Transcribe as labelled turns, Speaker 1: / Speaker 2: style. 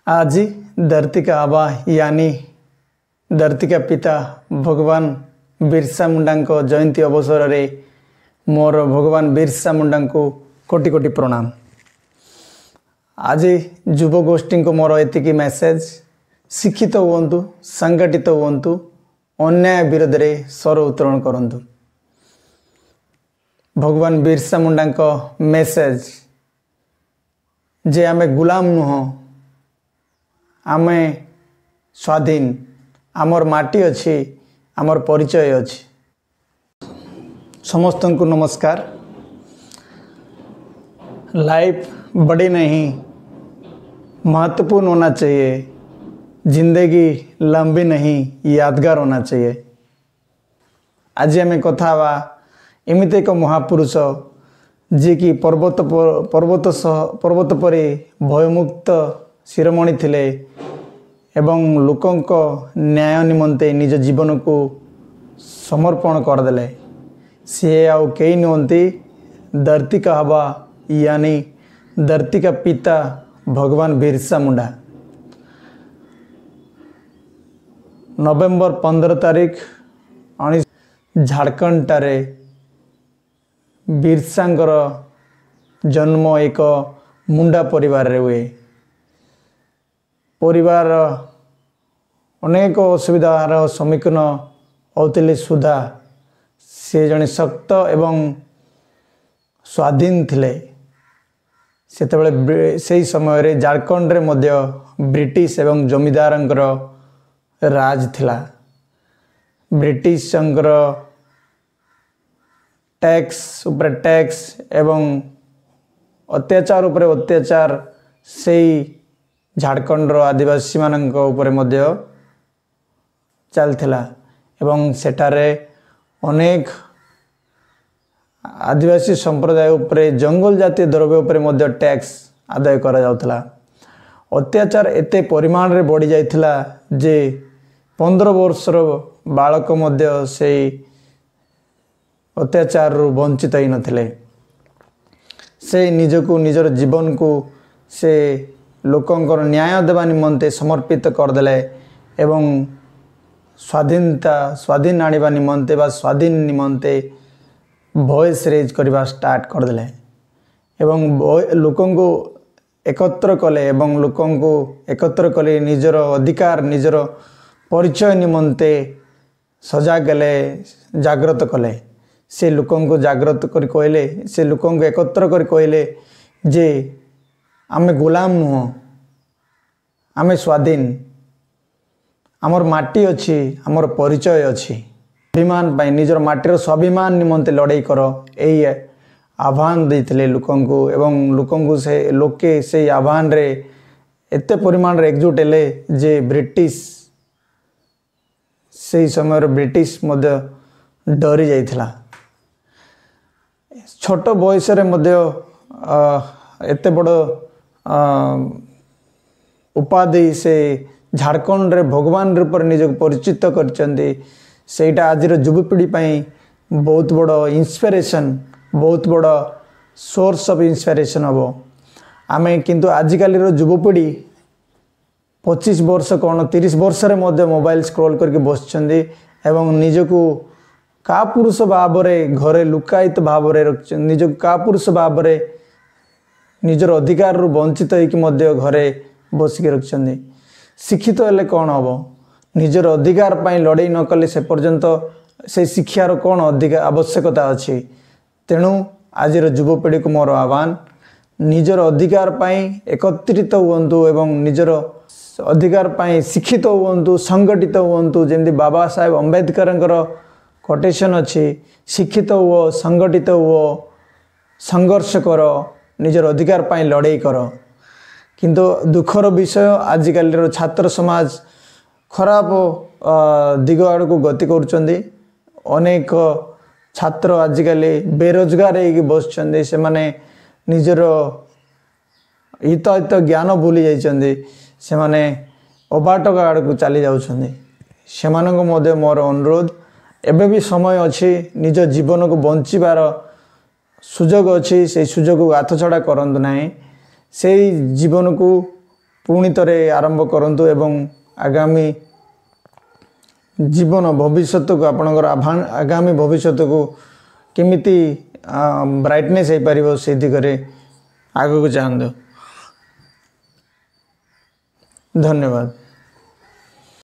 Speaker 1: आज ही धरती का आबा यानी धरती का पिता भगवान बिरसा मुंडा को जयंती अवसर में मोर भगवान बिरसा मुंडा को कोटि कोटि प्रणाम। आज युव गोष्ठी को मोर एतिकी मेसेज, शिक्षित हुंतु, संगठित हुंतु, अन्याय विरोध में स्वर उत्तोलन करंतु। भगवान बिरसा मुंडा को मेसेज जे आमे गुलाम नुह, आमे स्वाधीन, आमर माटी अच्छी, आमर परिचय अच्छी। समस्त को नमस्कार। लाइफ बड़ी नहीं, महत्वपूर्ण होना चाहिए। जिंदगी लंबी नहीं, यादगार होना चाहिए। आज आम कथा एमती एक महापुरुष जी कि पर्वत पर भयमुक्त शिरोमणि थिले एवं लोकंक न्याय निमंते निज जीवन को समर्पण करदेले। सी आउ कई नुहति, धरती का हवा यानी धरती का पिता भगवान बिरसा मुंडा। नवेम्बर 15 तारीख झारखंड टारे बिरसांकर जन्म एक मुंडा परिवार रे हुए। परिवार अनेक असुविधार सम्मुखीन होते सुधा से जने शक्त एवं स्वाधीन थिले। सेतेबेले से समय रे झारखंड रे मध्य ब्रिटिश एवं जमीदारंकर राज थिला। ब्रिटिश टैक्स उपरे टैक्स एवं अत्याचार उपरे अत्याचार से झारखंड आदिवासी मानक उपरे मध्य चलथिला एवं सेठारे अनेक आदिवासी संप्रदाय उपरे जंगल जातीय द्रव्य उपरे मध्य टैक्स आदाय करा जाउथला। अत्याचार एते परिमाण रे बढ़ी जाइथिला जे 15 वर्षर बालक मध्य से अत्याचार वंचित ही नथिले। से निजको निजर जीवन को से लोकंकर न्याय देवा निमंते समर्पित करदेले एवं स्वाधीन आनिबा निमंते बा स्वाधीन निमंते वॉइस रेज करवा स्टार्ट करदेले एवं लोकं को एकत्र कले एवं लोकं को एकत्र कले निजर अधिकार निजर परिचय निमंते सजाग गले, जागृत कले। से लोकं को जागृत कर कहले, से लोकं को एकत्र कर कहले जे आमे गुलाम नुह, आमे स्वाधीन, आमर माटी अच्छी, आमर परिचय अच्छी। अभिमान पाई निजर माटीर स्वाभिमान निमंते लड़ाई कर यही आह्वान देते लोकं को एवं लोकं को से लोके से आह्वान रे एते परिमाण रे एकजुट हेले जे ब्रिटिश से समय ब्रिटिश मध्य डरी जाइथिला। छोट बयस रे मध्य एते बड़ उपाधि से झारखंड रे भगवान रूप निज परिचित करचंदी। सेटा आजिर युवपीढ़ी पाई बहुत बड़ इंस्पिरेशन, बहुत बड़ सोर्स ऑफ इंस्पिरेशन हबो। आमे किंतु आजिकाली रो युवपीढ़ी 25 वर्ष कौन 30 वर्ष रे मध्य मोबाइल स्क्रॉल करके बसचंदी एवं निजको का पुरुष भाव में घरे लुकायित भाव में रख निज का पुरुष भाव में निजर अधिकार रु वंचित होकर घरे बसिक रखिंट। शिक्षित हेले कौन हम, निजर अधिकार पाई लड़ाई न कले से पर्यंत से शिक्षार कौन अधिक आवश्यकता अच्छी। तेणु आज युवपीढ़ी को मोर आह्वान, निजर अधिकार पाई एकत्रित हुंतु एवं निजर अधिकार पाई शिक्षित हुंतु, संगठित हुंतु। जेमती बाबा साहेब अम्बेडकर कोटेशन अच्छी, शिक्षित हुओ, संगठित हुओ, संघर्ष कर, निजर अधिकार पाई लड़ाई कर। किंतु दुखर विषय आजिकल छात्र समाज खराब दिग आड़ को गति करुचंदी। अनेक छात्र आजिकल बेरोजगार होगी बसचंदी। से माने निजर हित हित ज्ञान भूली जाइचंदी। से माने अबाटक आड़ को चली जाउचंदी। सेमानक मध्य मोर अनुरोध, एबे भी समय अच्छी, निज जीवन को बंचार सुजोग अच्छी। से सुजोग को हाथ छड़ा करंतु नहीं। से जीवन को पुणी थे आरंभ करंतु एवं आगामी जीवन भविष्य को आपणकर आगामी भविष्य को केमिति ब्राइटनेस हो पार से दिगरे आगू चाहतु। धन्यवाद।